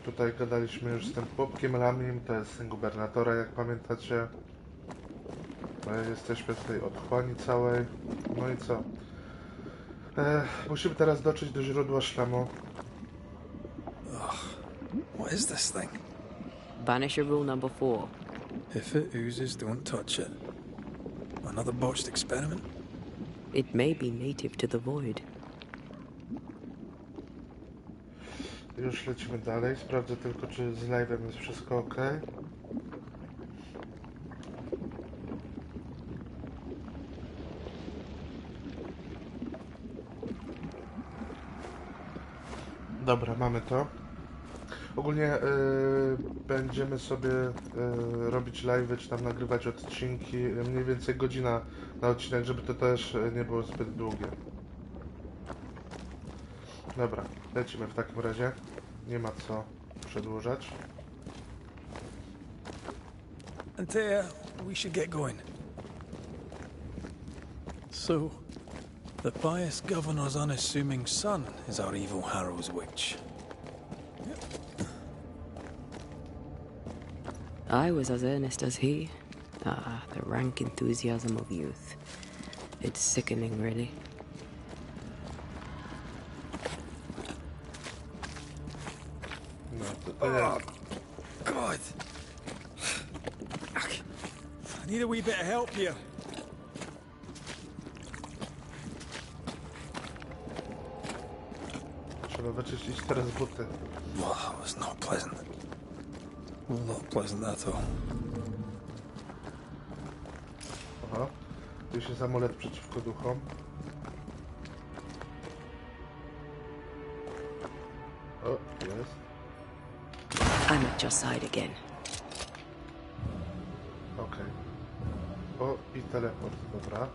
Tutaj gadaliśmy już z tym chłopkiem Lamim, to jest syn gubernatora, jak pamiętacie. Jesteśmy w tej otchłani całej. No i co? Musimy teraz dotrzeć do źródła szlamu. What is this thing? Banisher rule number 4. If it oozes, don't touch it. Another botched experiment? It may be native to the void. Już lecimy dalej. Sprawdzę tylko, czy z live'em jest wszystko ok. Dobra, mamy to. Ogólnie będziemy sobie robić live'y, czy tam nagrywać odcinki, mniej więcej godzina na odcinek, żeby to też nie było zbyt długie. Dobra, lecimy w takim razie. Nie ma co przedłużać. Antea, we should get going. So, the pious governor's unassuming son is our evil Harrow's witch. I was as earnest as he. Ah, the rank enthusiasm of youth. It's sickening, really. No, to jest. God! I need a wee bit of help here. Trzeba wyczyścić teraz buty. Well, that was not pleasant. Not pleasant at all. Aha, tu jest amulet przeciwko duchom. O, jest. I'm at your side again. Okej. O, i teleport, dobra.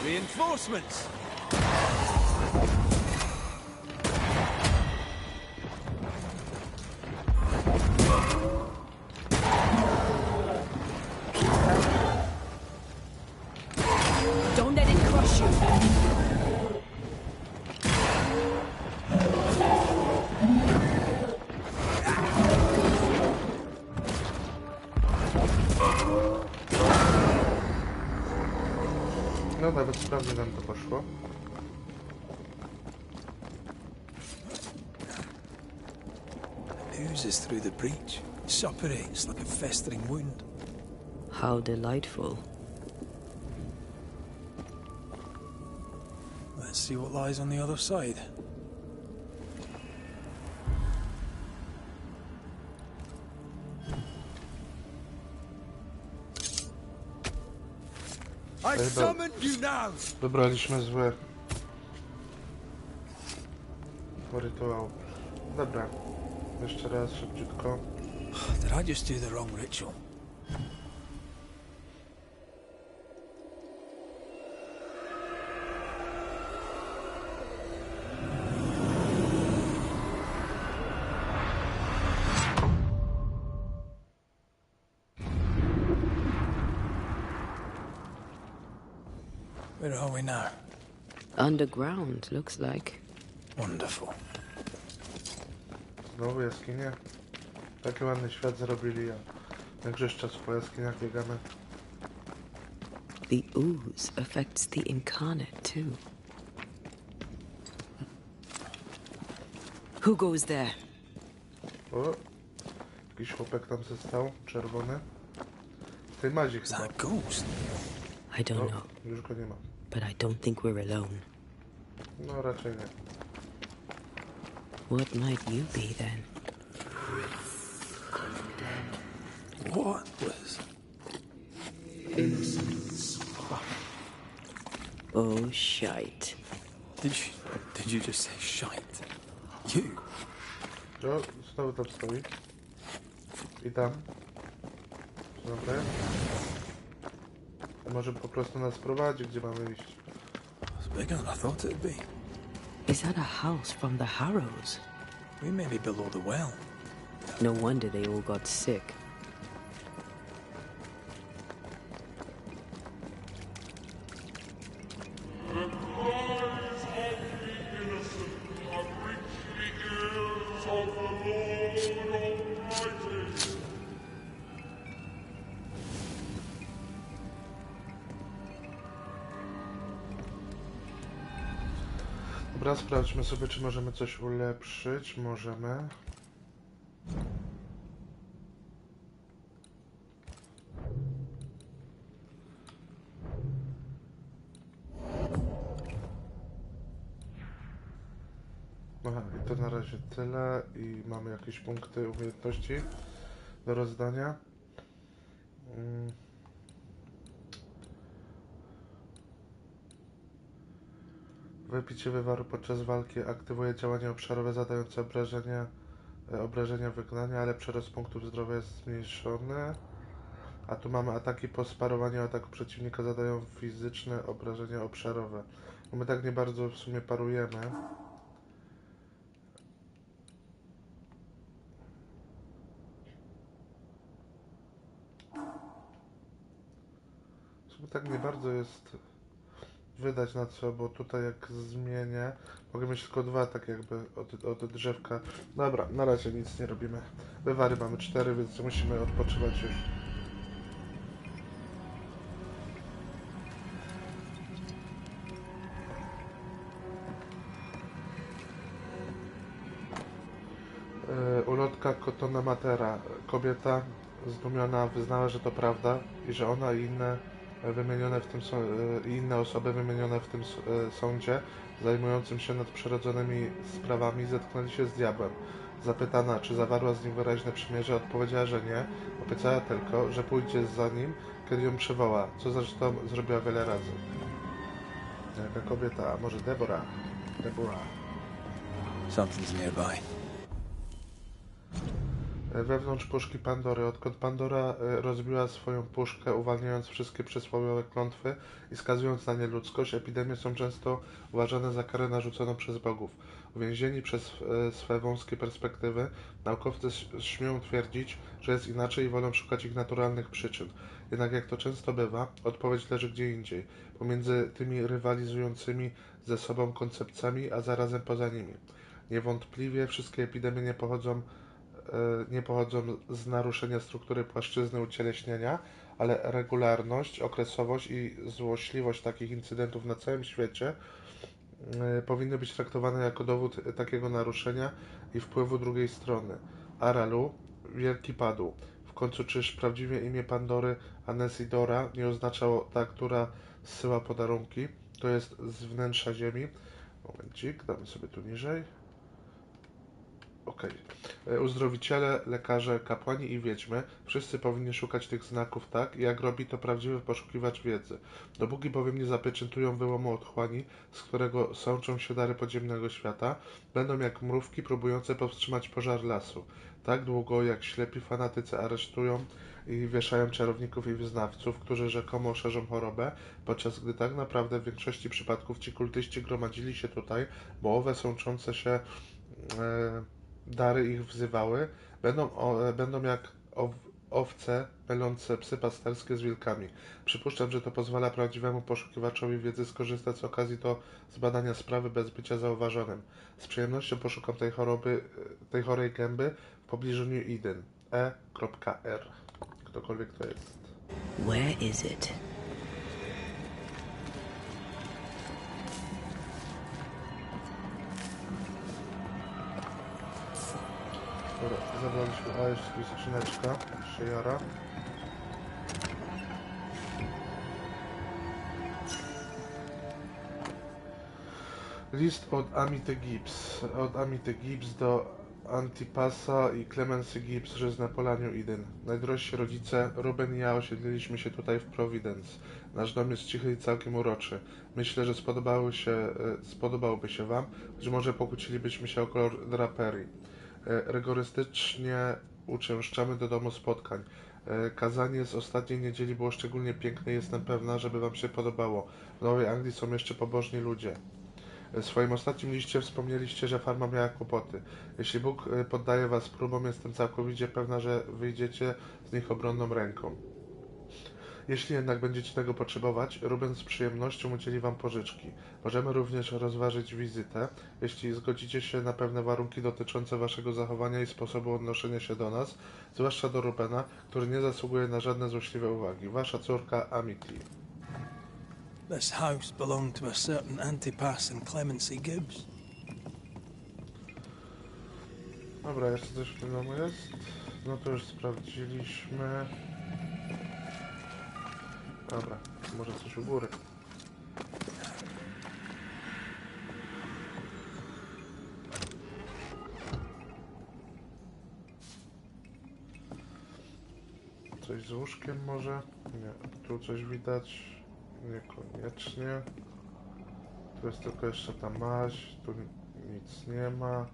Reinforcements! Don't let it crush you. No nawet sprawnie nam to poszło. Oozes through the breach. Suppurates like a festering wound. How delightful. Let's see what lies on the other side. I summon you now! Wybraliśmy zły rytuał. Dobra, jeszcze raz szybciutko. Did I just do the wrong ritual? Where are we now? Underground, looks like. Wonderful. Znowu jaskinie. Taki ładny świat zrobili, a większość czasu po jaskiniach biegamy. The ooze affects the incarnate, too. Who goes there? O, jakiś chłopek tam został, czerwony. Tej Madzi Is chyba. that a ghost? I don't know, Już go nie ma. but I don't think we're alone. No raczej nie. What might you be, then? What was... Oh, shite. Did you just say shite? You? O, znowu tam stoi. I tam. Co tam to jest? Może po prostu nas prowadzi, gdzie mamy iść. It's bigger than I thought it'd be. Is that a house from the Harrows? We may be below the well. No wonder they all got sick. Dobra, sprawdźmy sobie, czy możemy coś ulepszyć. Możemy. Aha, i to na razie tyle. I mamy jakieś punkty umiejętności do rozdania. Wypicie wywaru podczas walki aktywuje działanie obszarowe zadające obrażenia wygnania, ale przerost punktów zdrowia jest zmniejszony. A tu mamy ataki po sparowaniu ataku przeciwnika zadają fizyczne obrażenia obszarowe. Bo my tak nie bardzo w sumie parujemy. W sumie tak nie bardzo jest wydać na co, bo tutaj jak zmienię, mogę mieć tylko 2 tak jakby od drzewka. Dobra, na razie nic nie robimy. Wywary mamy 4, więc musimy odpoczywać już. Ulotka Kotona Matera. Kobieta zdumiona wyznała, że to prawda i że ona i inne osoby wymienione w tym sądzie zajmującym się nadprzyrodzonymi sprawami zetknęli się z diabłem. Zapytana, czy zawarła z nim wyraźne przymierze, odpowiedziała, że nie. Obiecała tylko, że pójdzie za nim, kiedy ją przywoła, co zresztą zrobiła wiele razy. Jaka kobieta? A może Deborah? Something's nearby. Wewnątrz puszki Pandory. Odkąd Pandora rozbiła swoją puszkę, uwalniając wszystkie przysłowiowe klątwy i skazując na nie ludzkość, epidemie są często uważane za karę narzuconą przez bogów. Uwięzieni przez swe wąskie perspektywy, naukowcy śmieją twierdzić, że jest inaczej i wolą szukać ich naturalnych przyczyn. Jednak jak to często bywa, odpowiedź leży gdzie indziej, pomiędzy tymi rywalizującymi ze sobą koncepcjami, a zarazem poza nimi. Niewątpliwie wszystkie epidemie nie pochodzą z naruszenia struktury płaszczyzny ucieleśnienia, ale regularność, okresowość i złośliwość takich incydentów na całym świecie powinny być traktowane jako dowód takiego naruszenia i wpływu drugiej strony. Aralu, wielki padł. W końcu czyż prawdziwe imię Pandory Anesidora nie oznaczało ta, która zsyła podarunki, to jest z wnętrza ziemi. Momencik, damy sobie tu niżej. Okej. Uzdrowiciele, lekarze, kapłani i wiedźmy, wszyscy powinni szukać tych znaków tak, jak robi to prawdziwy poszukiwacz wiedzy. Dopóki bowiem nie zapieczętują wyłomu otchłani, z którego sączą się dary podziemnego świata, będą jak mrówki próbujące powstrzymać pożar lasu. Tak długo, jak ślepi fanatycy aresztują i wieszają czarowników i wyznawców, którzy rzekomo szerzą chorobę, podczas gdy tak naprawdę w większości przypadków ci kultyści gromadzili się tutaj, bo owe sączące się dary ich wzywały, będą jak owce mylące psy pasterskie z wilkami. Przypuszczam, że to pozwala prawdziwemu poszukiwaczowi wiedzy skorzystać z okazji do zbadania sprawy bez bycia zauważonym. Z przyjemnością poszukam tej chorej gęby w pobliżu New Eden. E.R. Ktokolwiek to jest. Where is it? Dobra, zabraliśmy. A, jeszcze tu jest skrzyneczka. Jeszcze jara. List od Amity Gibbs. Od Amity Gibbs do Antipasa i Clemency Gibbs, że z Napolaniu Eden. Najdrożsi rodzice, Ruben i ja osiedliliśmy się tutaj w Providence. Nasz dom jest cichy i całkiem uroczy. Myślę, że spodobałby się wam, choć może pokłócilibyśmy się o kolor draperii. Rygorystycznie uczęszczamy do domu spotkań. Kazanie z ostatniej niedzieli było szczególnie piękne i jestem pewna, żeby wam się podobało. W Nowej Anglii są jeszcze pobożni ludzie. W swoim ostatnim liście wspomnieliście, że farma miała kłopoty. Jeśli Bóg poddaje was próbom, jestem całkowicie pewna, że wyjdziecie z nich obronną ręką. Jeśli jednak będziecie tego potrzebować, Ruben z przyjemnością udzieli wam pożyczki. Możemy również rozważyć wizytę, jeśli zgodzicie się na pewne warunki dotyczące waszego zachowania i sposobu odnoszenia się do nas, zwłaszcza do Rubena, który nie zasługuje na żadne złośliwe uwagi. Wasza córka Amity. This house belonged to a certain Antipas and Clemency Gibbs. Dobra, jeszcze coś w tym domu jest? No to już sprawdziliśmy. Dobra, może coś u góry. Coś z łóżkiem może? Nie. Tu coś widać? Niekoniecznie. Tu jest tylko jeszcze ta maź. Tu nic nie ma.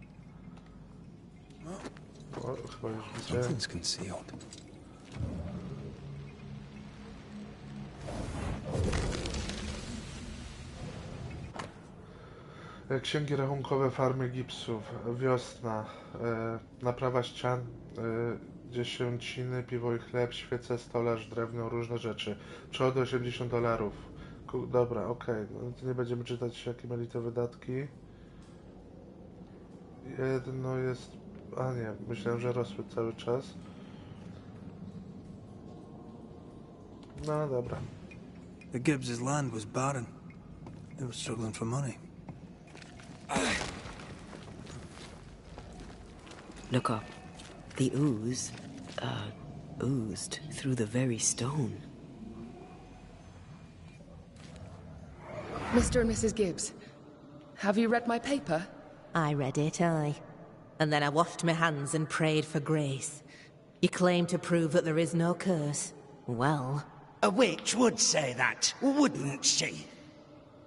O, chyba już widzę. Something's concealed. Księgi rachunkowe farmy gipsów. Wiosna. Naprawa ścian. Dziesięciny, piwo i chleb, świece, stolarz, drewno, różne rzeczy. Przychody $80. Dobra, okej. No to nie będziemy czytać, jakie mieli te wydatki. Jedno jest... A nie, myślałem, że rosły cały czas. No dobra. The Gibbs' land was barren. They were struggling for money. Look up. The ooze, oozed through the very stone. Mr. and Mrs. Gibbs, have you read my paper? I read it, aye. And then I washed my hands and prayed for grace. You claim to prove that there is no curse. Well... A witch would say that, wouldn't she?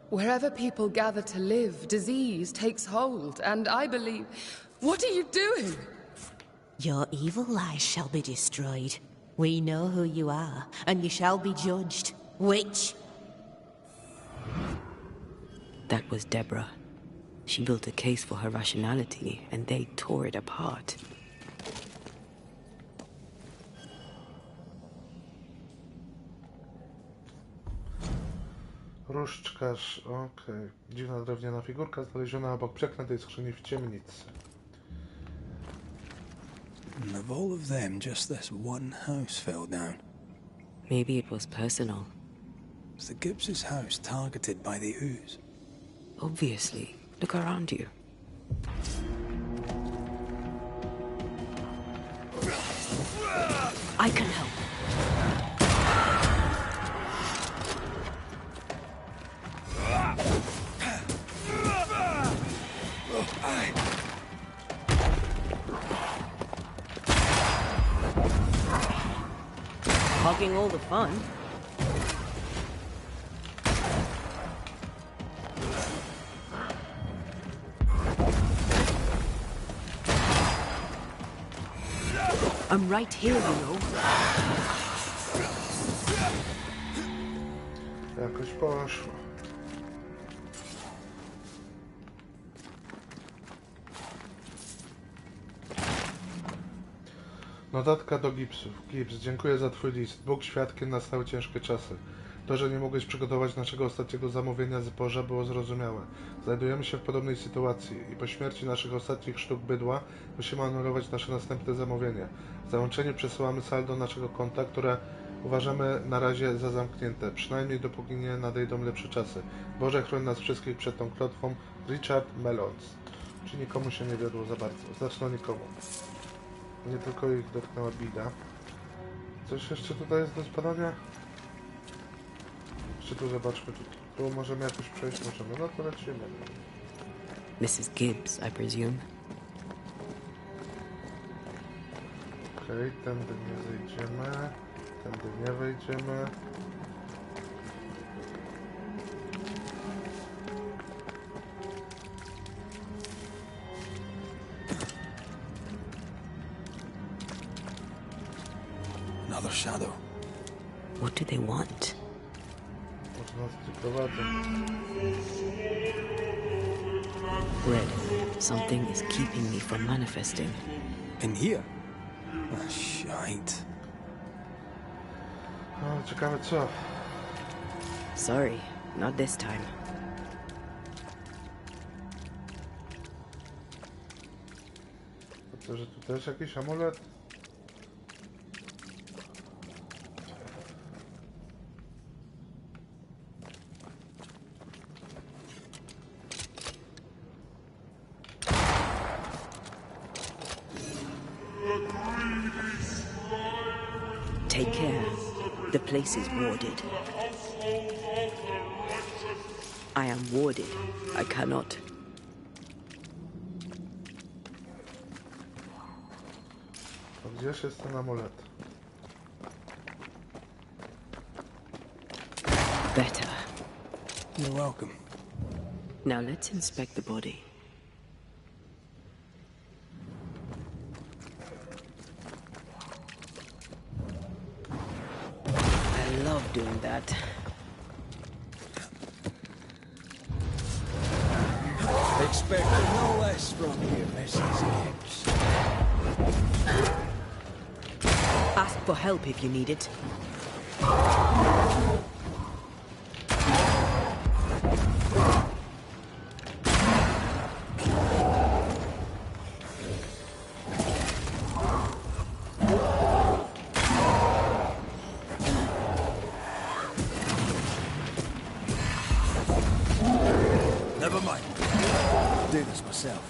Wherever people gather to live, disease takes hold, and I believe... What are you doing? Your evil lies shall be destroyed. We know who you are, and you shall be judged. Witch! That was Deborah. She built a case for her rationality, and they tore it apart. Różdżkarz, okej. Dziwna drewniana figurka znaleziona obok przeklętej skrzyni w ciemnicy. And of all of them, just this one house fell down. Maybe it was personal. Was the Gibbs' house targeted by the ooze? Obviously. Look around you. I can help. Hogging all the fun. I'm right here, you know. Jakoś poszło. Notatka do Gipsów. Gibbs, dziękuję za twój list. Bóg świadkiem, nastały ciężkie czasy. To, że nie mogłeś przygotować naszego ostatniego zamówienia zboża, było zrozumiałe. Znajdujemy się w podobnej sytuacji i po śmierci naszych ostatnich sztuk bydła musimy anulować nasze następne zamówienie. W załączeniu przesyłamy saldo naszego konta, które uważamy na razie za zamknięte, przynajmniej dopóki nie nadejdą lepsze czasy. Boże, chroń nas wszystkich przed tą klątwą. Richard Melons. Czy nikomu się nie wiodło za bardzo? Znaczy no nikomu. Nie tylko ich dotknęła bida. Coś jeszcze tutaj jest do zbadania? Jeszcze tu zobaczmy. Tu możemy jakoś przejść, możemy. No to lecimy. Mrs. Gibbs, I presume. Okej, tędy nie zejdziemy. Tędy nie wejdziemy. Another another shadow. What do they want? Może nas przyprowadzą. Red, something is keeping me from manifesting. In here? Ah, shite. O, ciekawe co. Sorry, not this time. To, że tu też jakiś amulet? Take care. The place is warded. I am warded. I cannot. To gdzieś jest ten amulet? Better. You're welcome. Now let's inspect the body. I love doing that. Expected no less from you, Mrs. Gibbs. Ask for help if you need it. Never mind. I'll do this myself.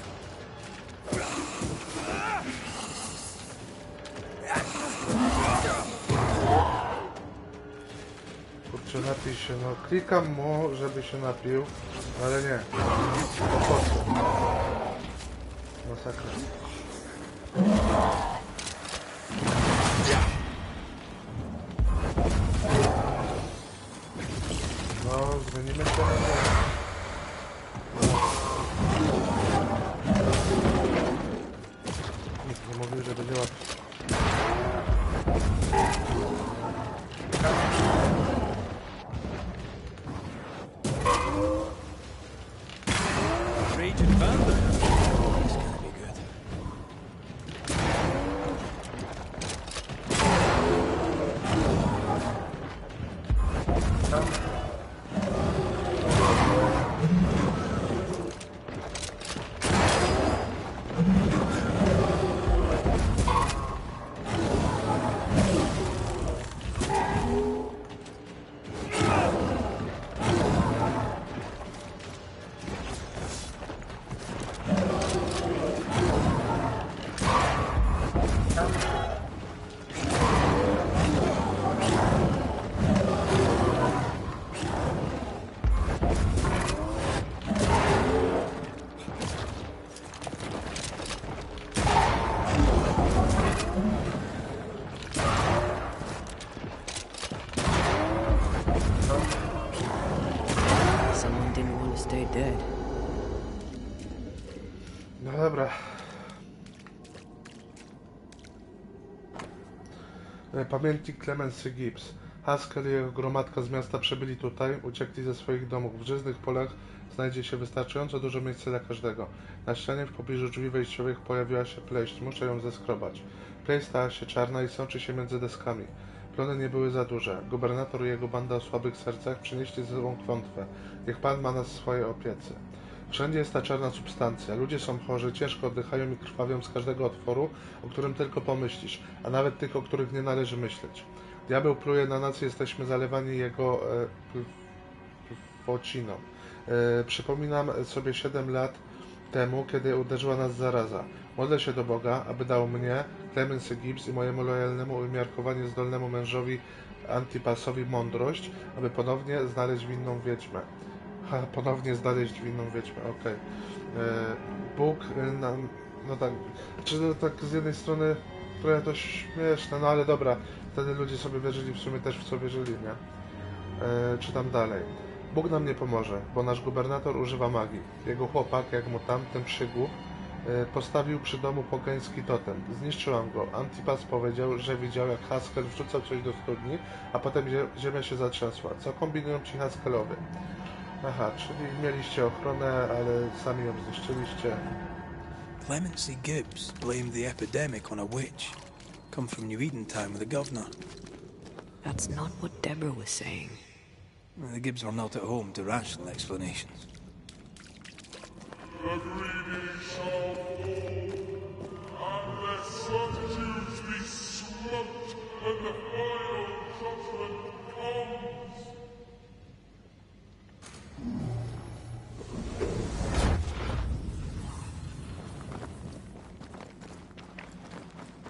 Kurczę, napij się, no klikam mu, żeby się napił, ale nie. Po co? Masakra. No, zmienimy to na nie. Nikt nie mówił, że będzie łatwo. Region found it. It's gonna be good. Someone didn't want to stay dead. No dobra. Pamiętnik Clemency Gibbs. Haskell i jego gromadka z miasta przybyli tutaj, uciekli ze swoich domów. W żyznych polach znajdzie się wystarczająco dużo miejsca dla każdego. Na ścianie w pobliżu drzwi wejściowych pojawiła się pleść. Muszę ją zeskrobać. Pleść stała się czarna i sączy się między deskami. Plony nie były za duże. Gubernator i jego banda o słabych sercach przynieśli ze sobą klątwę. Niech Pan ma nas w swojej opiece. Wszędzie jest ta czarna substancja. Ludzie są chorzy, ciężko oddychają i krwawią z każdego otworu, o którym tylko pomyślisz, a nawet tych, o których nie należy myśleć. Diabeł pluje na nas i jesteśmy zalewani jego płociną. Przypominam sobie 7 lat temu, kiedy uderzyła nas zaraza. Modlę się do Boga, aby dał mnie, Clemency Gibbs i mojemu lojalnemu, umiarkowanie zdolnemu mężowi Antipasowi mądrość, aby ponownie znaleźć winną wiedźmę. Ponownie znaleźć winną wiedźmę, okej. Bóg nam... No tak, czy to tak z jednej strony trochę to śmieszne, no ale dobra, wtedy ludzie sobie wierzyli, w sumie też w co wierzyli, nie? Czytam dalej. Bóg nam nie pomoże, bo nasz gubernator używa magii. Jego chłopak, jak mu tamten przygód, Postawił przy domu pogański totem. Zniszczyłam go. Antipas powiedział, że widział, jak Haskell wrzucał coś do studni, a potem ziemia się zatrzasła. Co kombinują ci Haskellowie? Aha, czyli mieliście ochronę, ale sami ją zniszczyliście. Clemency Gibbs blamed the epidemic on a witch. Come from New Eden Town with the governor. That's not what Deborah was saying. The Gibbs were not at home to rational explanations. The greedy shall fall, unless solitudes be smoked, and the final judgment comes.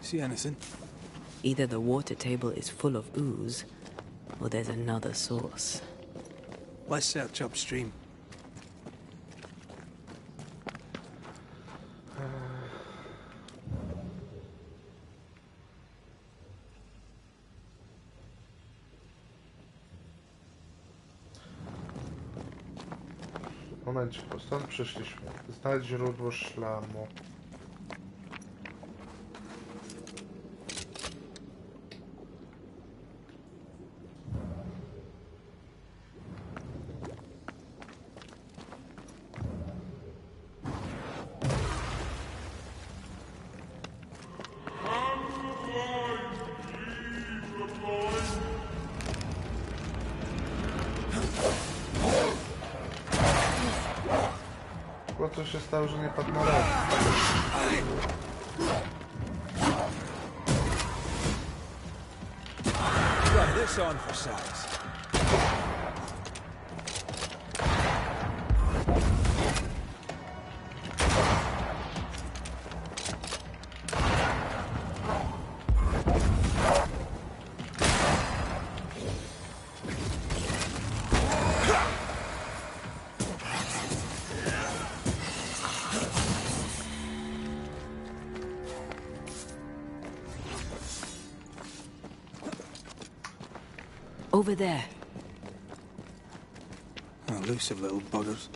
See anything? Either the water table is full of ooze, or there's another source. Let's search upstream. Momencik, bo stąd przyszliśmy. Znajdź źródło szlamu. Bo co się stało, że nie padł na raz? Try this on for size. Over there. Elusive little buggers.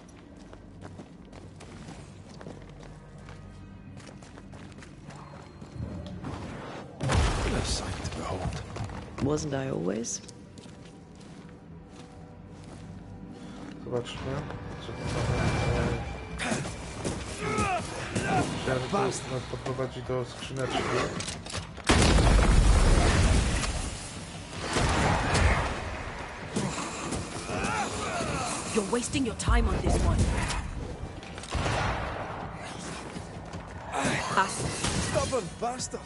What a sight to behold. Wasn't I always? Zobaczmy, co tu mamy. Chciałem to nas poprowadzić do skrzyneczki. You're wasting your time on this one. Stubborn bastard!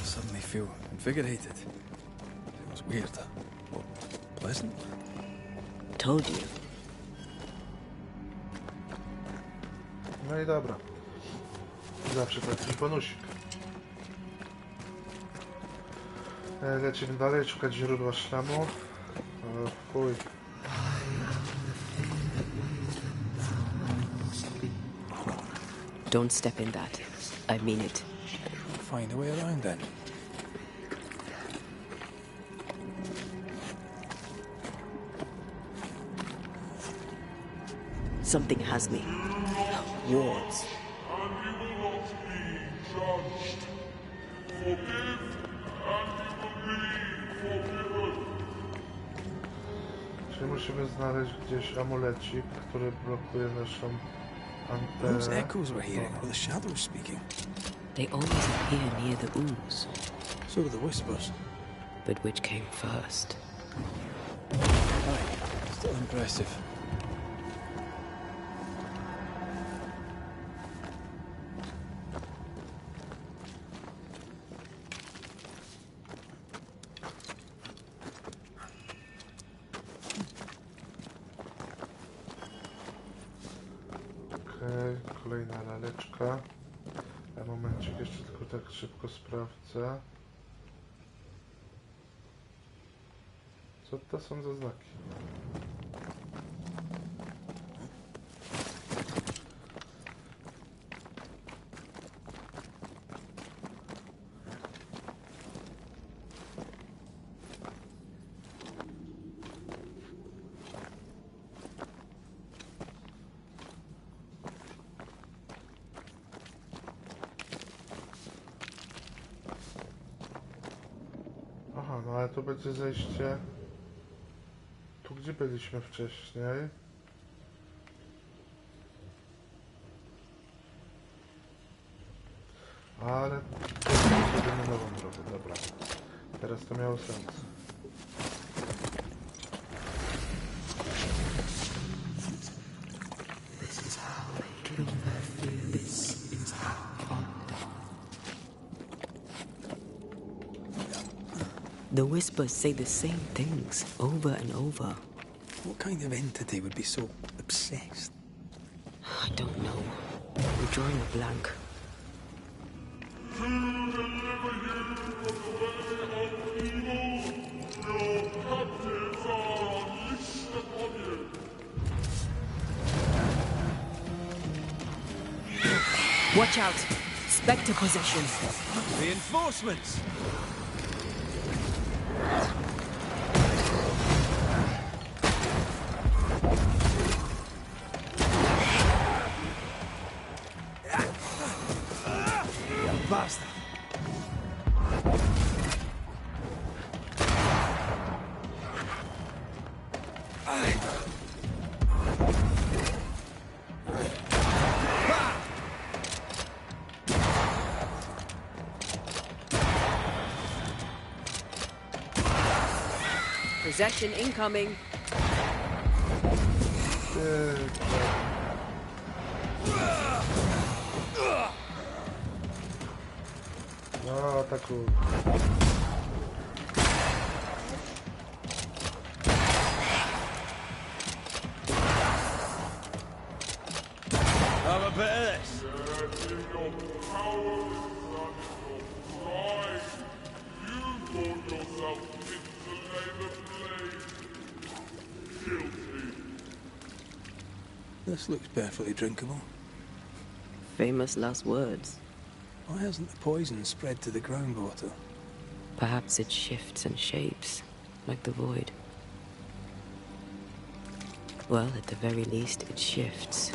Suddenly feel invigorated. It was weird. Well, pleasant. Told you. No i dobra. Zawsze taki bonusik. Lecimy dalej, szukać źródła szlamu. O, fuj. Don't step in that. I mean it. Find a way around then. Something has me. Wards. And you will not be judged. Forgive, and you will be forgiven. Czyli musimy znaleźć gdzieś amulecik, który blokuje naszą antenę. Those echoes we're hearing are the shadows speaking. They always appear near the ooze. So are the whispers. But which came first? Aye, still impressive. Okej, kolejna laleczka. A momencik, jeszcze tylko tak szybko sprawdzę. Co to są za znaki? Aha, no ale to będzie zejście tu, gdzie byliśmy wcześniej. Ale zrobimy nową drogę, dobra. Teraz to miało sens. The whispers say the same things over and over. What kind of entity would be so obsessed? I don't know. I'm drawing a blank. Watch out! Spectre possession! Reinforcements! Basta! Possession incoming! No, ataku. Have a bit of this. This looks perfectly drinkable. Famous last words. Why hasn't the poison spread to the groundwater? Perhaps it shifts and shapes, like the void. Well, at the very least, it shifts.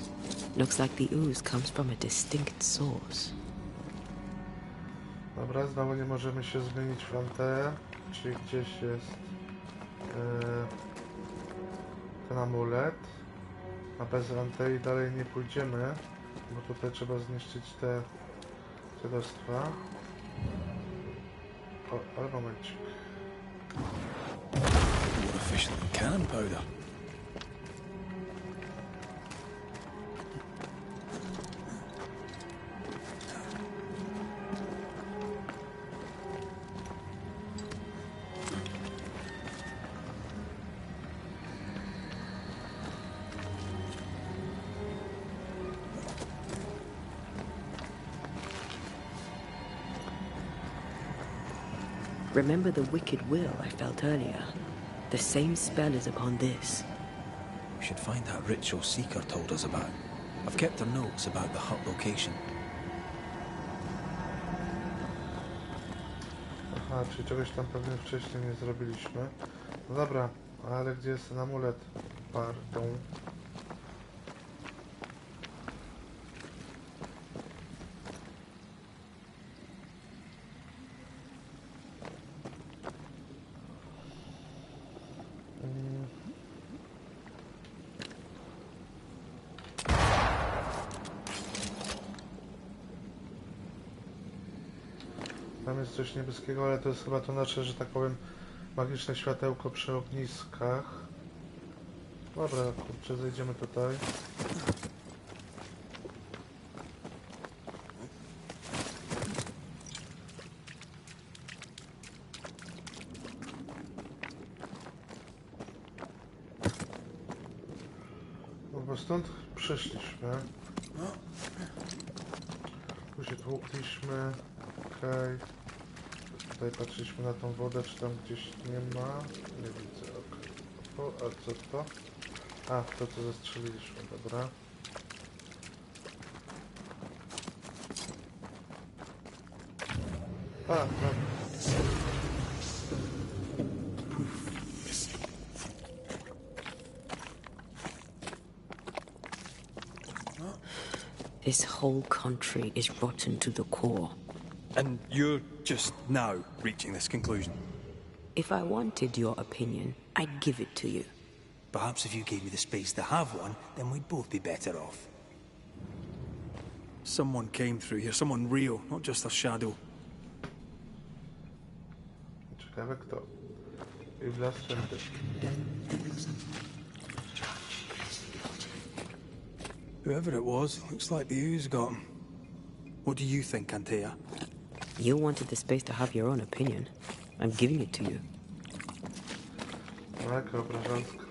Looks like the ooze comes from a distinct source. Dobra, znowu nie możemy się zmienić w Anteę, czyli gdzieś jest ten amulet. A bez Antei dalej nie pójdziemy, bo tutaj trzeba zniszczyć te dziadostwa. O, ale momencik. More efficient than cannon powder. Remember the wicked will I felt earlier? The same spell is upon this. We should find that ritual Seeker told us about. I've kept her notes about the hut location. Aha, czyli czegoś tam pewnie wcześniej nie zrobiliśmy. No dobra, ale gdzie jest ten amulet? Pardon. Tam jest coś niebieskiego, ale to jest chyba to nasze, że tak powiem, magiczne światełko przy ogniskach. Dobra, kurczę, zejdziemy tutaj. No bo stąd przyszliśmy. Tu się tłukliśmy. Okej. Tutaj patrzyliśmy na tą wodę, czy tam gdzieś nie ma. Nie widzę, okej. O, a co to? A, to co zastrzeliliśmy, dobra. A, no. This whole country is rotten to the core. And you're just now reaching this conclusion? If I wanted your opinion, I'd give it to you. Perhaps if you gave me the space to have one, then we'd both be better off. Someone came through here, someone real, not just a shadow. Ciekawe kto. I w las święty. Whoever it was, looks like the ooze got him. What do you think, Antea? You wanted the space to have your own opinion. I'm giving it to you. No, jaka obrażalska.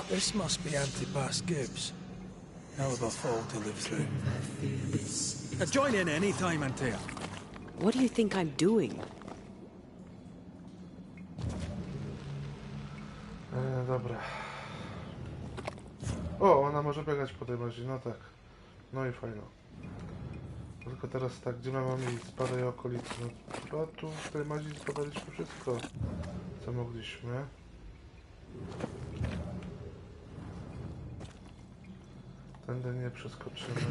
This must be Antipas Gibbs. Hell of a fall to live through. Join in any time, Antea. What do you think I'm doing? Dobra. O, ona może biegać po tej mazi, no tak. No i fajno. Tylko teraz tak, gdzie my mamy iść? Spadaj okolicy. No, chyba tu w tej mazi zbadaliśmy wszystko, co mogliśmy. Tędy nie przeskoczymy.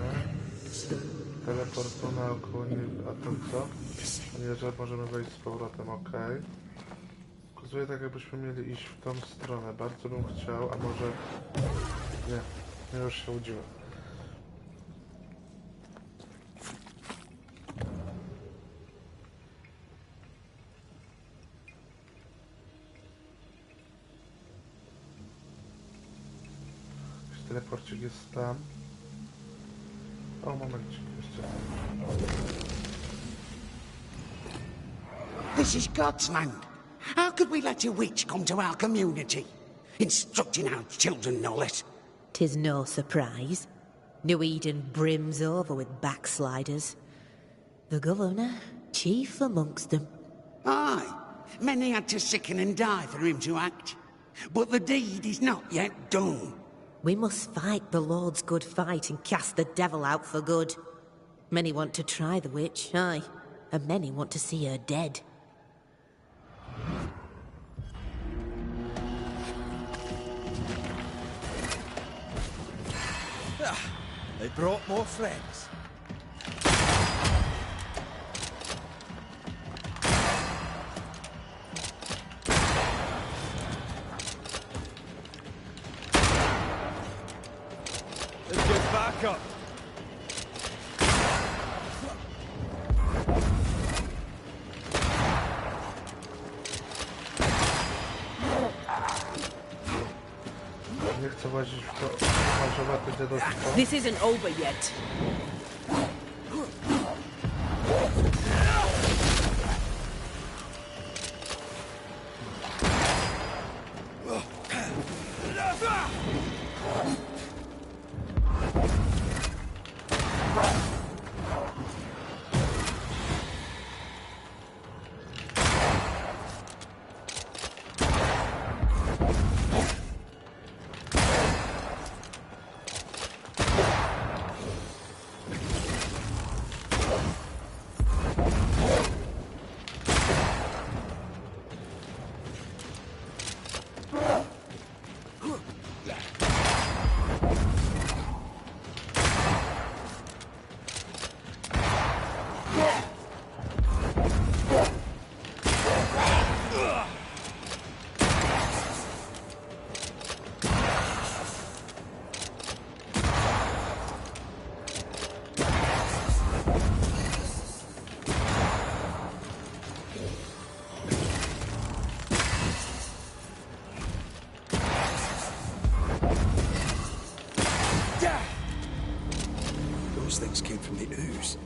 Teleportu na około nie... A to co? Nie, że możemy wejść z powrotem, ok. Pokazuje tak, jakbyśmy mieli iść w tą stronę. Bardzo bym chciał, a może... Nie, już się udziłem. Teleporcik jest tam. O, momencik, jeszcze. This is God's land. How could we let a witch come to our community? Instructing our children, no less. 'Tis no surprise. New Eden brims over with backsliders. The governor, chief amongst them. Aye, many had to sicken and die for him to act. But the deed is not yet done. We must fight the Lord's good fight and cast the devil out for good. Many want to try the witch, aye, and many want to see her dead. They brought more friends. Let's get back up. Nie chcę włazić w to marzowate dziadostwo. This isn't over yet. Those things came from the ooze.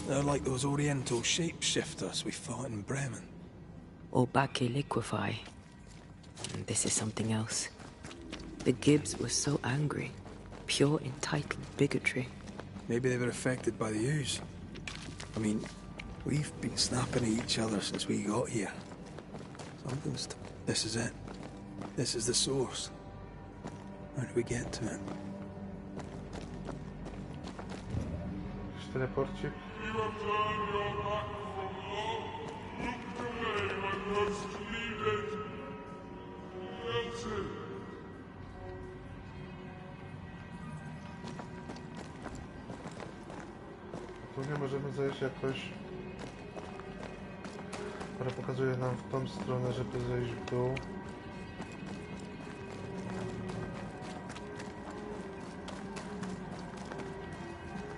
They're like those Oriental shapeshifters we fought in Bremen. Or Bake liquefy. And this is something else. The Gibbs were so angry. Pure entitled bigotry. Maybe they were affected by the ooze. I mean, we've been snapping at each other since we got here. This is it. This is the source. How do we get to it? Jakiś teleporcik. You have turned your back from love. Looked away when most needed. That's it. Tu nie możemy zejść jakoś. Która pokazuje nam w tą stronę, żeby zejść w dół.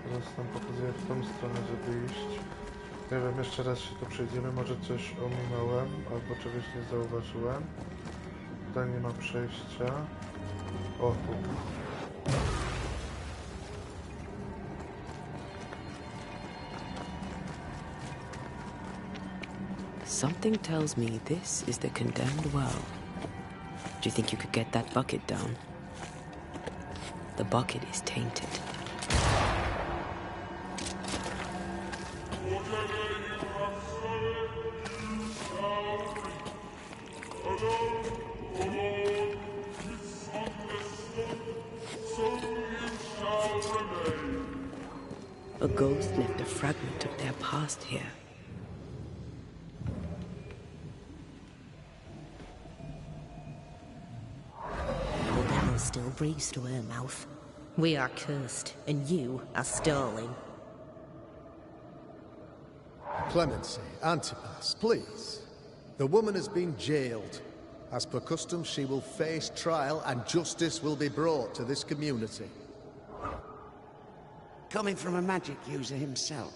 Teraz nam pokazuje w tą stronę, żeby iść. Nie wiem, jeszcze raz się tu przejdziemy, może coś ominąłem, albo czegoś nie zauważyłem. Tutaj nie ma przejścia. O, tu. Something tells me this is the condemned well. Do you think you could get that bucket down? The bucket is tainted. A ghost left a fragment of their past here. The devil still breathes through her mouth. We are cursed, and you are stalling. Clemency, Antipas, please. The woman has been jailed. As per custom, she will face trial and justice will be brought to this community. Coming from a magic user himself.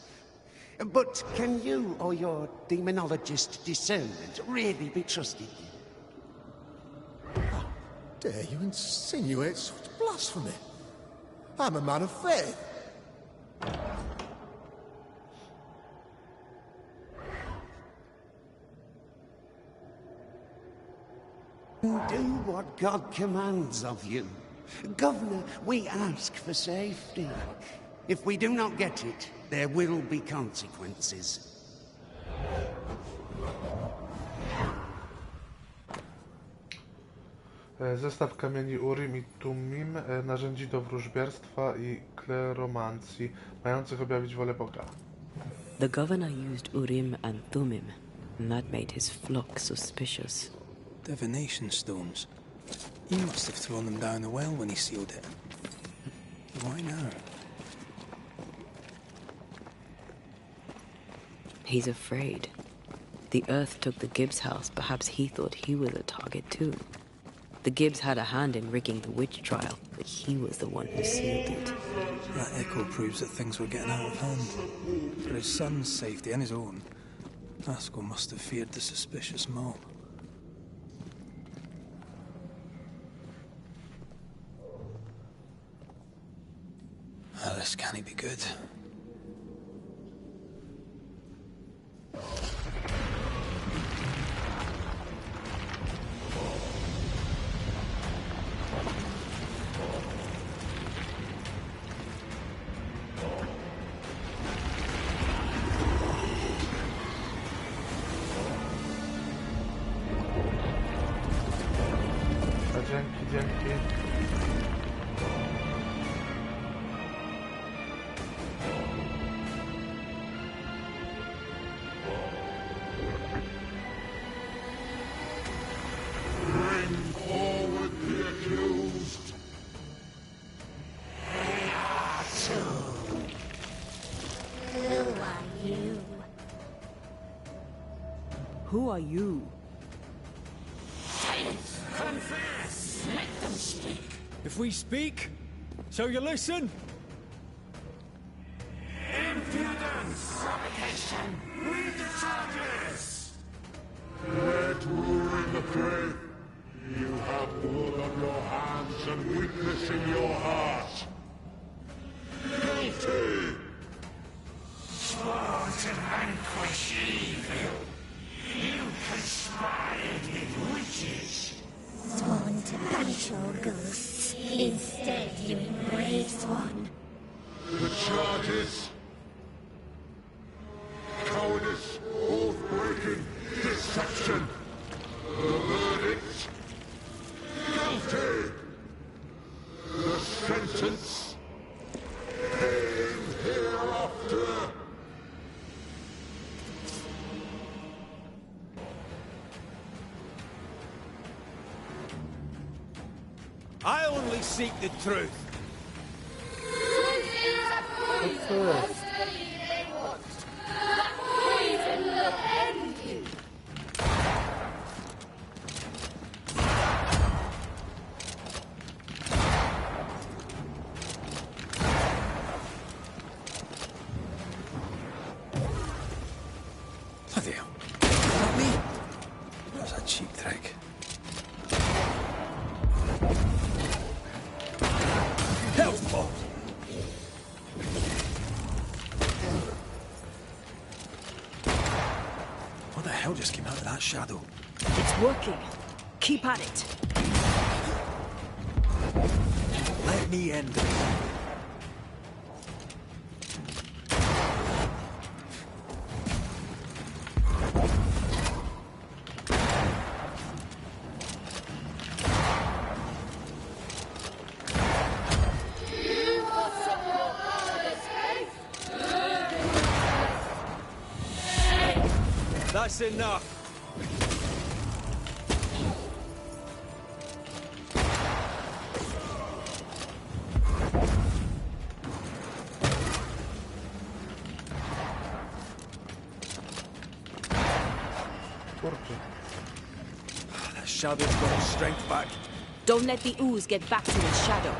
But can you or your demonologist discernment really be trusted? How dare you insinuate such blasphemy? I'm a man of faith. Do what God commands of you. Governor, we ask for safety. If we do not get it, there will be consequences. Zestaw kamieni Urim i Tumim, narzędzi do wróżbiarstwa i kleromancji, mających objawić wolę Boga. The governor used Urim and Thummim, and that made his flock suspicious. Divination stones. He must have thrown them down the well when he sealed it. Why now? He's afraid. The earth took the Gibbs house. Perhaps he thought he was a target too. The Gibbs had a hand in rigging the witch trial, but he was the one who sealed it. That echo proves that things were getting out of hand. For his son's safety and his own, Asco must have feared the suspicious mob. Well, this can't be good. Dzięki. Bring forward the accused. Who are you? Confess! Let them speak! If we speak, shall you listen? Impudence! Provocation! Read the charges! Let ruin the faith! You have blood on your hands and weakness in your heart! Guilty! charges. Cowardice, oath-breaking, deception. The verdict. Guilty. The sentence. Pain hereafter. I only seek the truth. Bloody hell. Is that me? That was a cheap trick. Help! What the hell just came out of that shadow? It's working. Keep at it. Let me end it. That's enough. That shadow's got its strength back. Don't let the ooze get back to its shadow.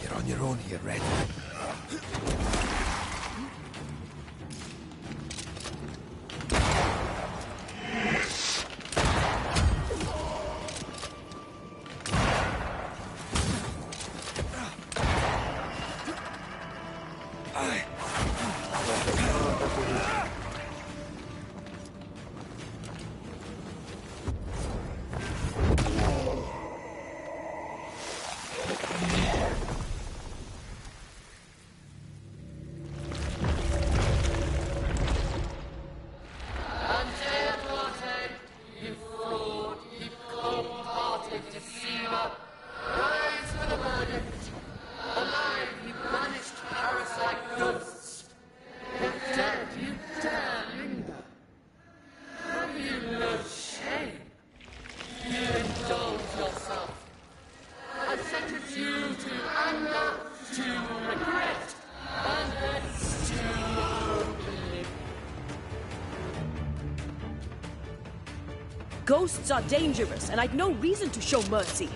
You're on your own here, Red. Ghosts are dangerous, and I'd no reason to show mercy.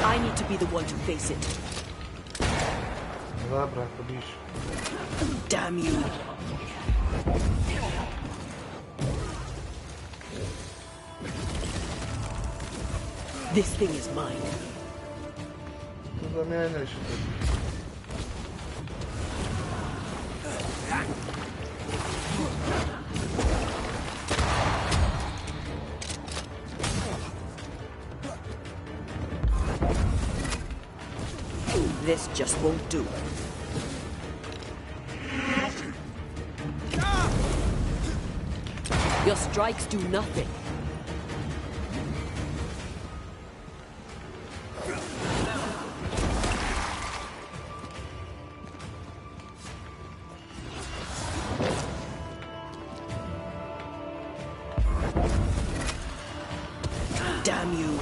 I need to be the one to face it. Dobra, robisz. Damn you. This thing is mine. No zamieniaj się tym. This just won't do. Your strikes do nothing. Damn you.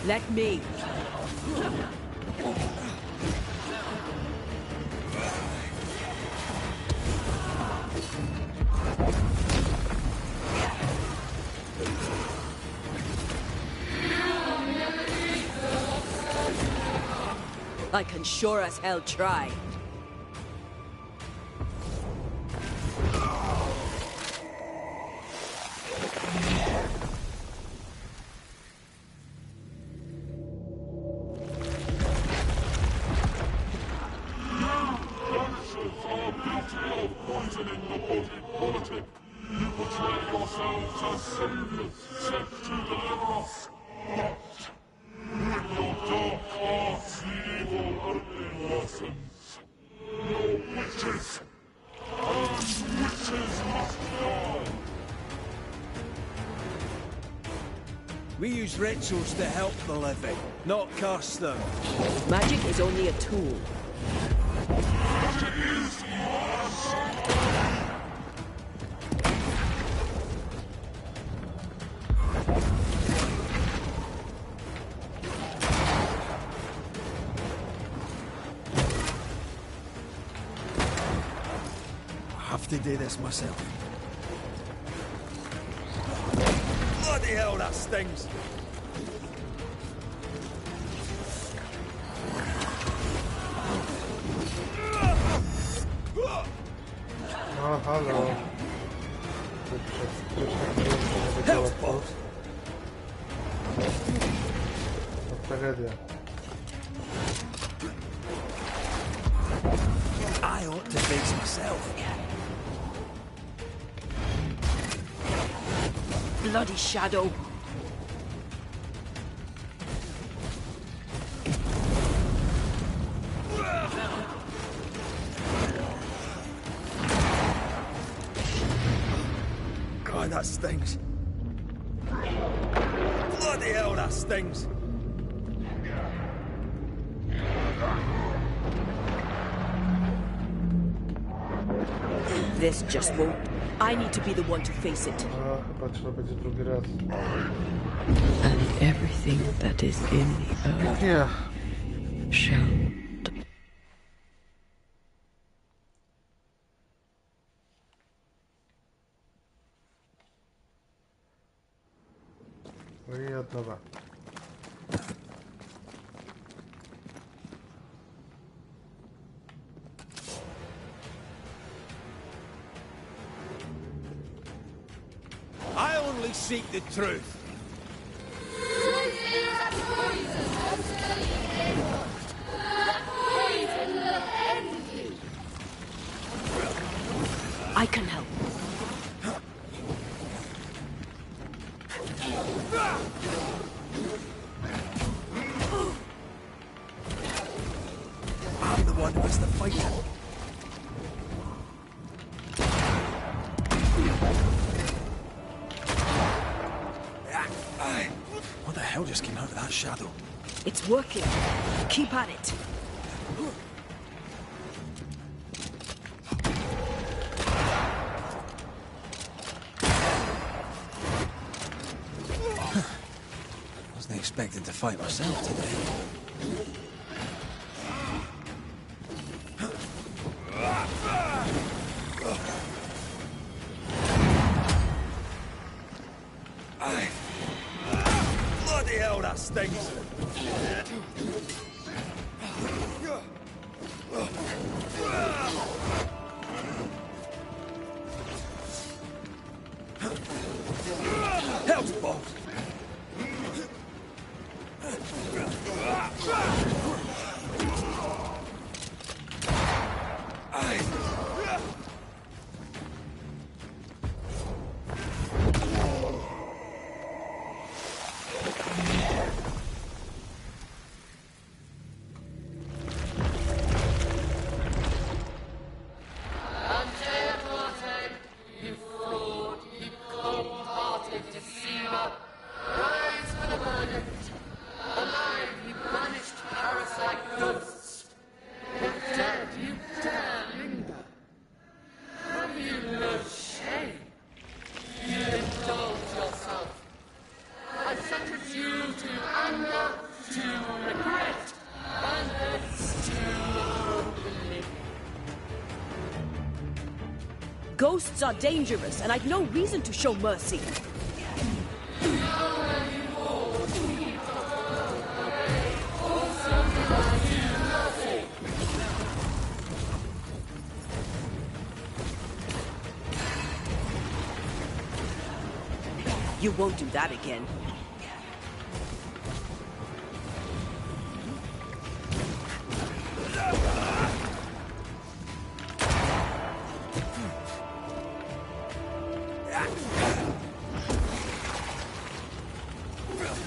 Let me. I can sure as hell try. politic. You betray yourself to save, sent to deliver us. But with your dark arts, the evil only worsens. Your witches, and witches must die. We use rituals to help the living, not curse them. Magic is only a tool. I have to do this myself. Bloody hell, that stings! No, halo. Help, boss! To tragedia. I ought to face myself. Bloody shadow. God, that stings. Bloody hell, that stings. This just won't. I need to be the one to face it. A, chyba trzeba będzie drugi raz. And everything that is in the earth Nie. shall. No i od nowa. I only seek the truth. I can help. I'm the one who has to fight it. What the hell just came out of that shadow? It's working. Keep at it. Wasn't expecting to fight myself today. Bloody hell, that stings. Hell's balls. Ghosts are dangerous, and I've no reason to show mercy. You won't do that again.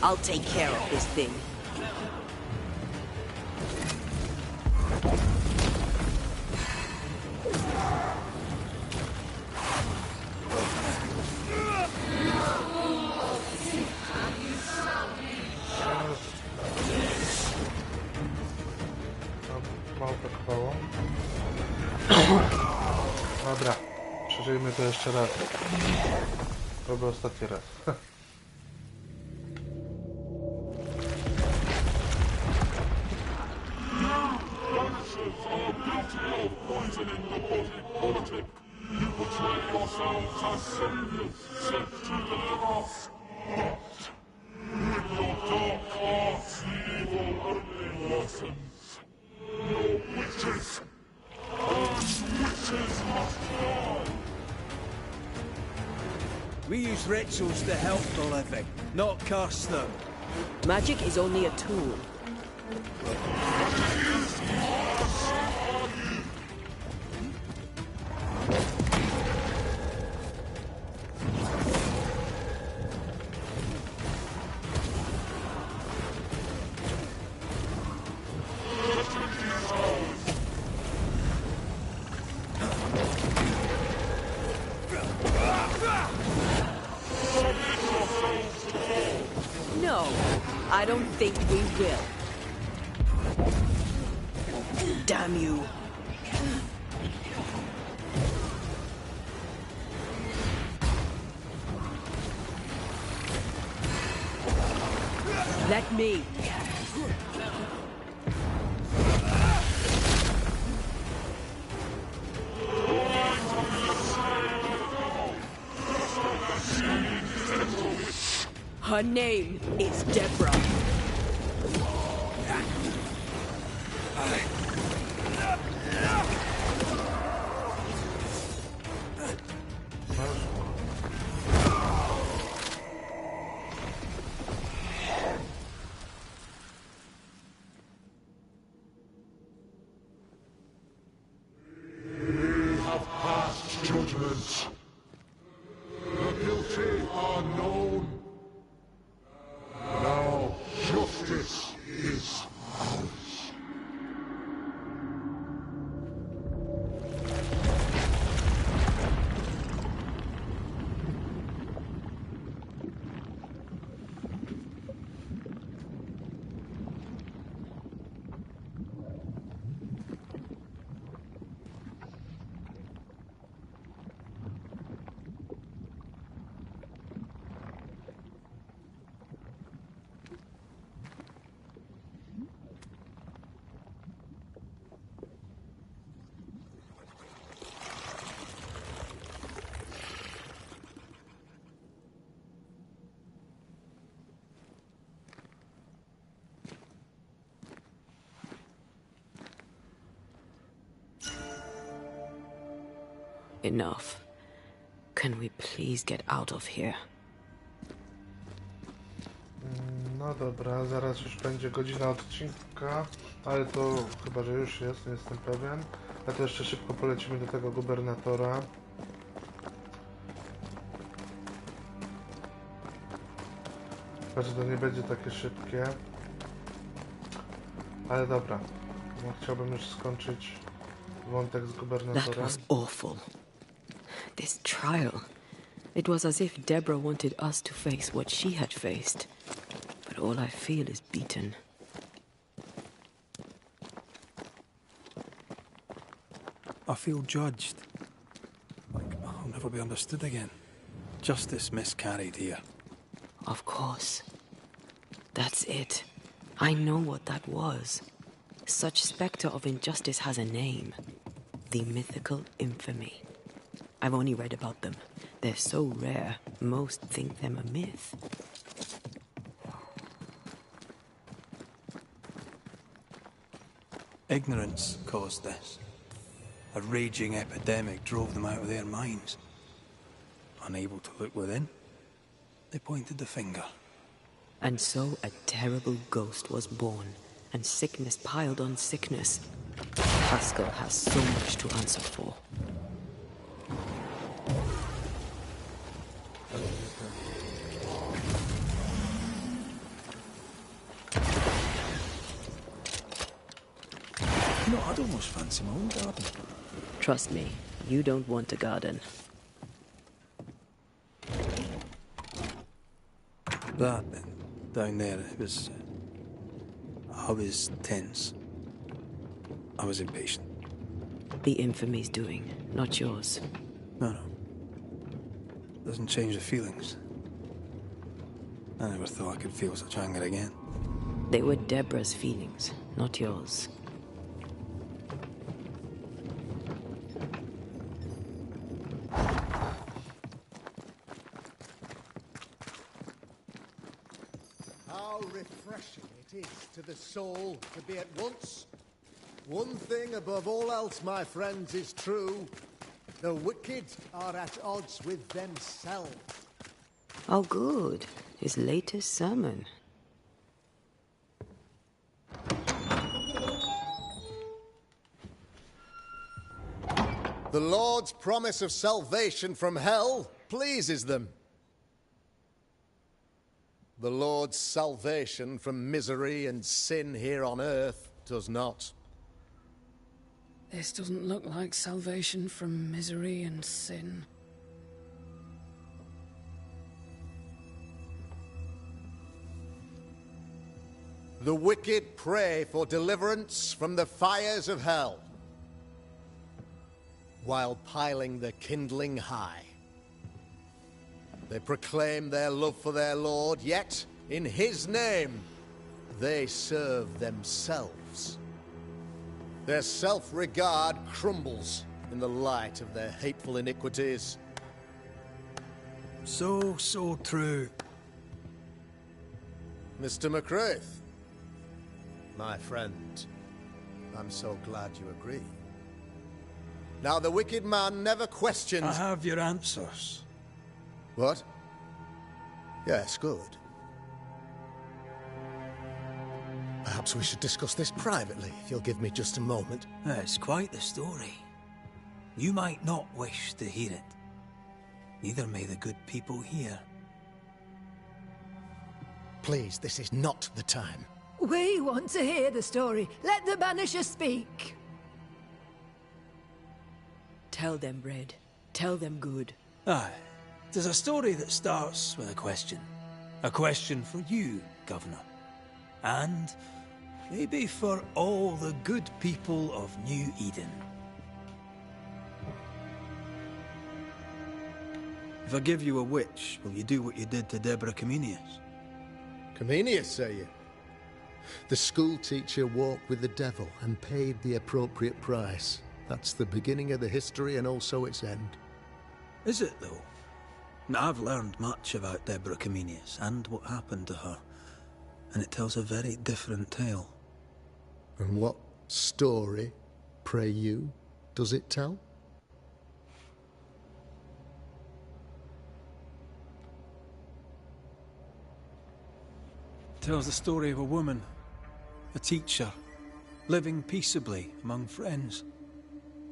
I'll take care of this thing. Mało brakowało. Dobra, przeżyjmy to jeszcze raz. To był ostatni raz. Banishers are guilty of poisoning the body politic. You portray yourselves as saviors sent to deliver us. But with your dark hearts, the evil only worsens. Your witches! And witches must die! We use rituals to help the living, not curse them. Magic is only a tool. No, I don't think we will. Damn you. Let me. Her name is Deborah. We have passed judgment. The guilty are known. Now justice is ours. Enough. Can we please get out of here? No dobra, zaraz już będzie godzina odcinka, ale to chyba, że już jest, nie jestem pewien. A to jeszcze szybko polecimy do tego gubernatora. Chyba, że to nie będzie takie szybkie. Ale dobra, no, chciałbym już skończyć wątek z That gubernatorem. was awful. This trial. It was as if Deborah wanted us to face what she had faced. But all I feel is beaten. I feel judged. Like I'll never be understood again. Justice miscarried here. Of course. That's it. I know what that was. Such spectre of injustice has a name. The mythical infamy. I've only read about them. They're so rare, most think them a myth. Ignorance caused this. A raging epidemic drove them out of their minds. Unable to look within, they pointed the finger. And so a terrible ghost was born, and sickness piled on sickness. Pascal has so much to answer for. almost fancy my own garden. Trust me, you don't want a garden. That, then, down there, it was... I was tense. I was impatient. The infamy's doing, not yours. No. Doesn't change the feelings. I never thought I could feel such anger again. They were Deborah's feelings, not yours. How refreshing it is to the soul to be at once. One thing above all else, my friends, is true. The wicked are at odds with themselves. Oh, good. His latest sermon. The Lord's promise of salvation from hell pleases them. The Lord's salvation from misery and sin here on earth does not. This doesn't look like salvation from misery and sin. The wicked pray for deliverance from the fires of hell, while piling the kindling high. They proclaim their love for their Lord, yet, in his name, they serve themselves. Their self-regard crumbles in the light of their hateful iniquities. So true. Mr. McCraith, my friend, I'm so glad you agree. Now, the wicked man never questions... I have your answers. What? Yes, good. Perhaps we should discuss this privately, if you'll give me just a moment. It's quite the story. You might not wish to hear it. Neither may the good people here. Please, this is not the time. We want to hear the story. Let the Banishers speak. Tell them, Red. Tell them good. Aye. There's a story that starts with a question. A question for you, Governor. And maybe for all the good people of New Eden. If I give you a witch, will you do what you did to Deborah Comenius? Comenius, say you? The school teacher walked with the devil and paid the appropriate price. That's the beginning of the history and also its end. Is it, though? I've learned much about Deborah Comenius and what happened to her, and it tells a very different tale. And what story, pray you, does it tell? It tells the story of a woman, a teacher, living peaceably among friends,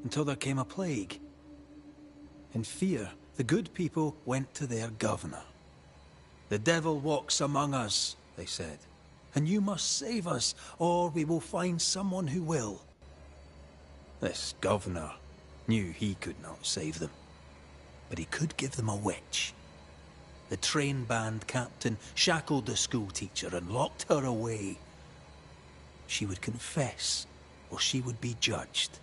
until there came a plague. In fear, the good people went to their governor. "The devil walks among us," they said, "and you must save us, or we will find someone who will." This governor knew he could not save them, but he could give them a witch. The train band captain shackled the school teacher and locked her away. She would confess, or she would be judged.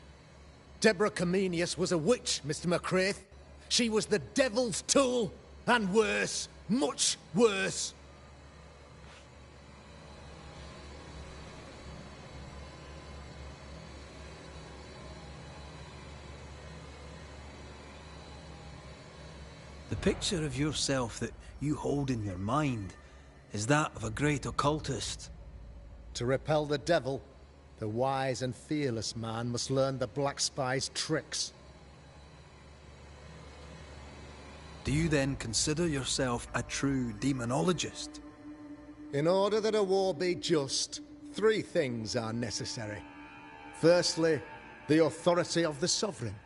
Deborah Comenius was a witch, Mr. McCraith. She was the devil's tool, and worse, much worse. The picture of yourself that you hold in your mind is that of a great occultist. To repel the devil, the wise and fearless man must learn the Black Spy's tricks. Do you then consider yourself a true demonologist? In order that a war be just, 3 things are necessary. Firstly, the authority of the sovereign.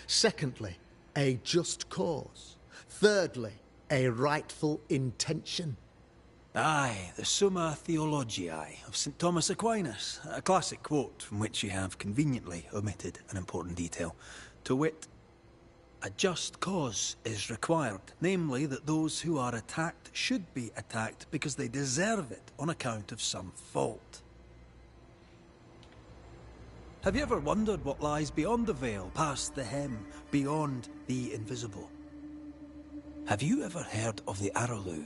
Secondly, a just cause. Thirdly, a rightful intention. Aye, the Summa Theologiae of St. Thomas Aquinas, a classic quote from which you have conveniently omitted an important detail. To wit, a just cause is required, namely that those who are attacked should be attacked because they deserve it on account of some fault. Have you ever wondered what lies beyond the veil, past the hem, beyond the invisible? Have you ever heard of the Araloo?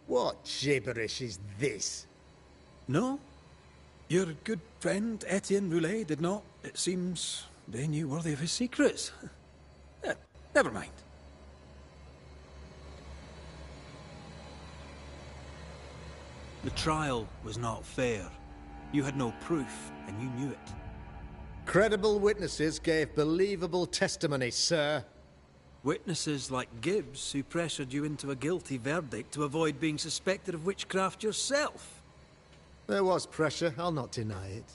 What gibberish is this? No? Your good friend Etienne Roulet did not. It seems they knew worthy of his secrets. Never mind. The trial was not fair. You had no proof, and you knew it. Credible witnesses gave believable testimony, sir. Witnesses like Gibbs, who pressured you into a guilty verdict to avoid being suspected of witchcraft yourself. There was pressure, I'll not deny it.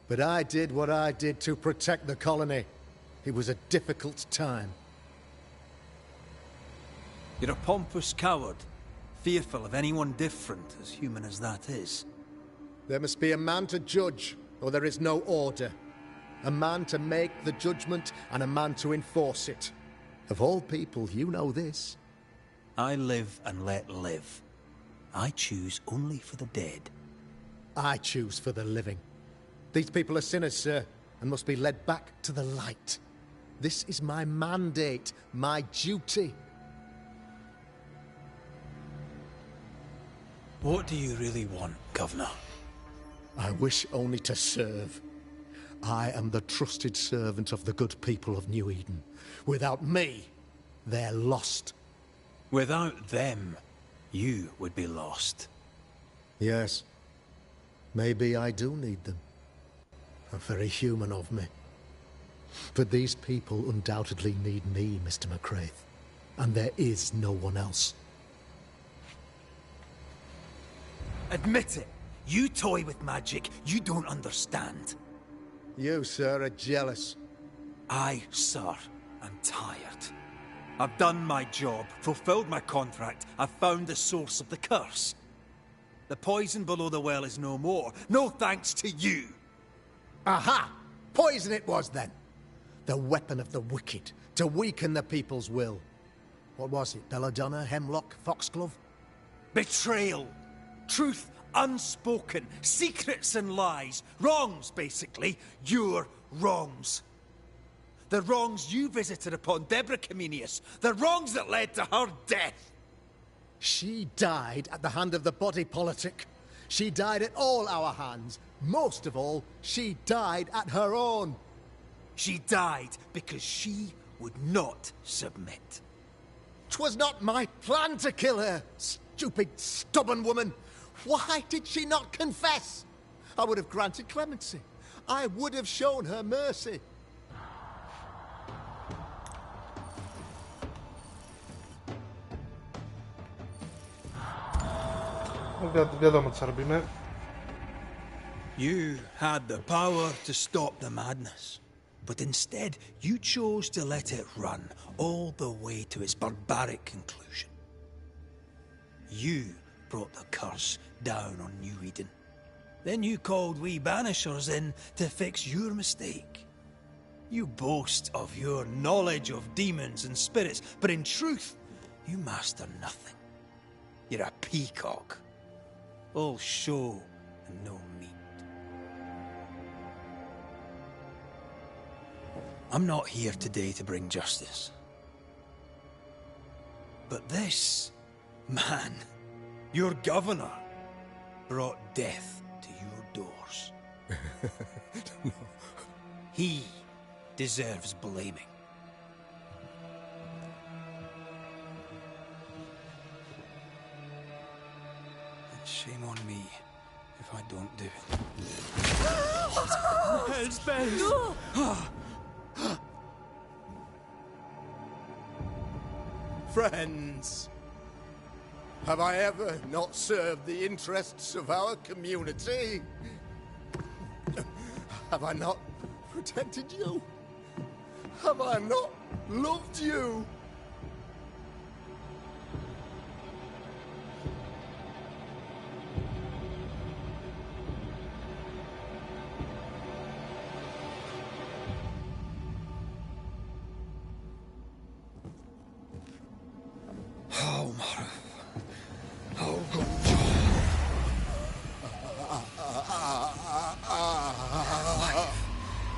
But I did what I did to protect the colony. It was a difficult time. You're a pompous coward, fearful of anyone different, as human as that is. There must be a man to judge, or there is no order. A man to make the judgment, and a man to enforce it. Of all people, you know this. I live and let live. I choose only for the dead. I choose for the living. These people are sinners, sir, and must be led back to the light. This is my mandate, my duty. What do you really want, Governor? I wish only to serve. I am the trusted servant of the good people of New Eden. Without me, they're lost. Without them, you would be lost. Yes. Maybe I do need them. Very human of me. But these people undoubtedly need me, Mr. McCraith. And there is no one else. Admit it. You toy with magic you don't understand. You, sir, are jealous. I, sir, am tired. I've done my job, fulfilled my contract, I've found the source of the curse. The poison below the well is no more, no thanks to you. Aha! Poison it was, then. The weapon of the wicked, to weaken the people's will. What was it, belladonna, hemlock, foxglove? Betrayal. Truth unspoken. Secrets and lies. Wrongs, basically. Your wrongs. The wrongs you visited upon Deborah Comenius. The wrongs that led to her death. She died at the hand of the body politic. She died at all our hands. Most of all, she died at her own. She died because she would not submit. 'Twas not my plan to kill her, stupid, stubborn woman. Why did she not confess? I would have granted clemency. I would have shown her mercy. Wiadomo, co robimy. You had the power to stop the madness, but instead you chose to let it run all the way to its barbaric conclusion. You brought the curse down on New Eden. Then you called we Banishers in to fix your mistake. You boast of your knowledge of demons and spirits, but in truth, you master nothing. You're a peacock. All show and no meat. I'm not here today to bring justice. But this man, your governor, brought death to your doors. He deserves blaming. And shame on me if I don't do it. Hell's bells! No! Friends, have I ever not served the interests of our community? Have I not protected you? Have I not loved you?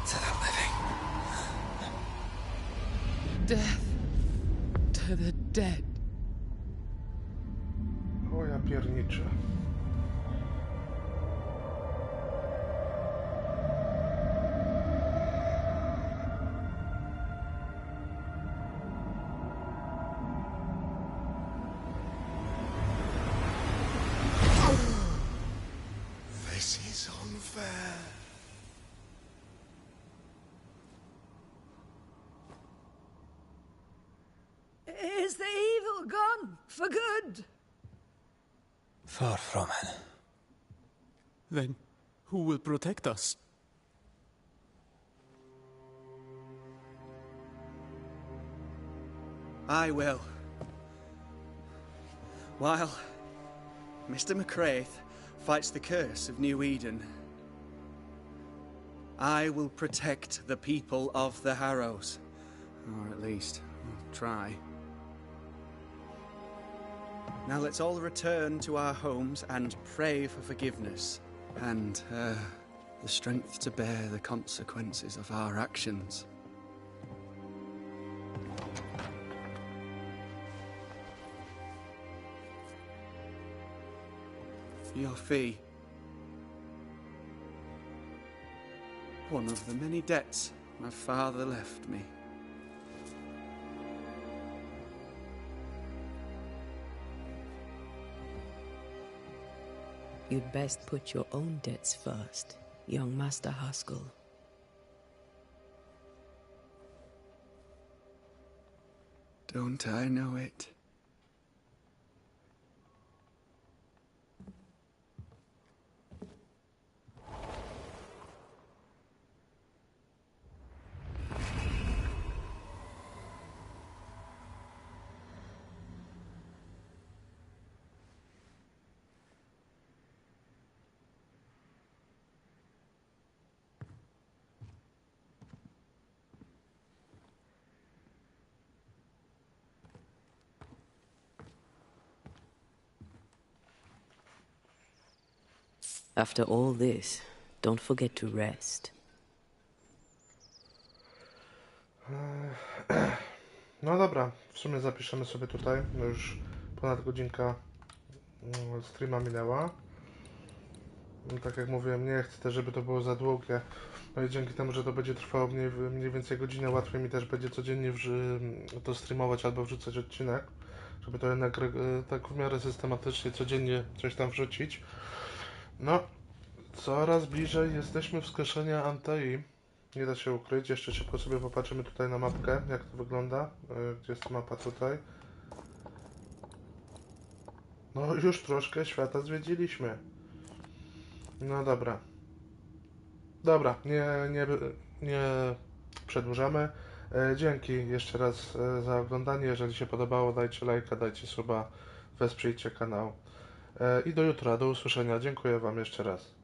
To the living. Death to the dead. O ja pierniczę. This is unfair. Is the evil gone for good? Far from it. Then who will protect us? I will. While Mr. McCraith fights the curse of New Eden, I will protect the people of the Harrows. Or at least, try. Now let's all return to our homes and pray for forgiveness and the strength to bear the consequences of our actions. Your fee. One of the many debts my father left me. You'd best put your own debts first, young Master Haskell. Don't I know it? After all this, don't forget to rest. No dobra, w sumie zapiszemy sobie tutaj. No już ponad godzinka streama minęła. No tak jak mówiłem, nie chcę też, żeby to było za długie. No i dzięki temu, że to będzie trwało mniej więcej godzinę, łatwiej mi też będzie codziennie to streamować albo wrzucać odcinek. Żeby to jednak tak w miarę systematycznie, codziennie coś tam wrzucić. No, coraz bliżej jesteśmy wskrzeszenia Antei. Nie da się ukryć. Jeszcze szybko sobie popatrzymy tutaj na mapkę, jak to wygląda. Gdzie jest mapa tutaj? No, już troszkę świata zwiedziliśmy. No dobra. Dobra, nie przedłużamy. Dzięki jeszcze raz za oglądanie. Jeżeli się podobało, dajcie lajka, dajcie suba, wesprzyjcie kanał. I do jutra, do usłyszenia. Dziękuję Wam jeszcze raz.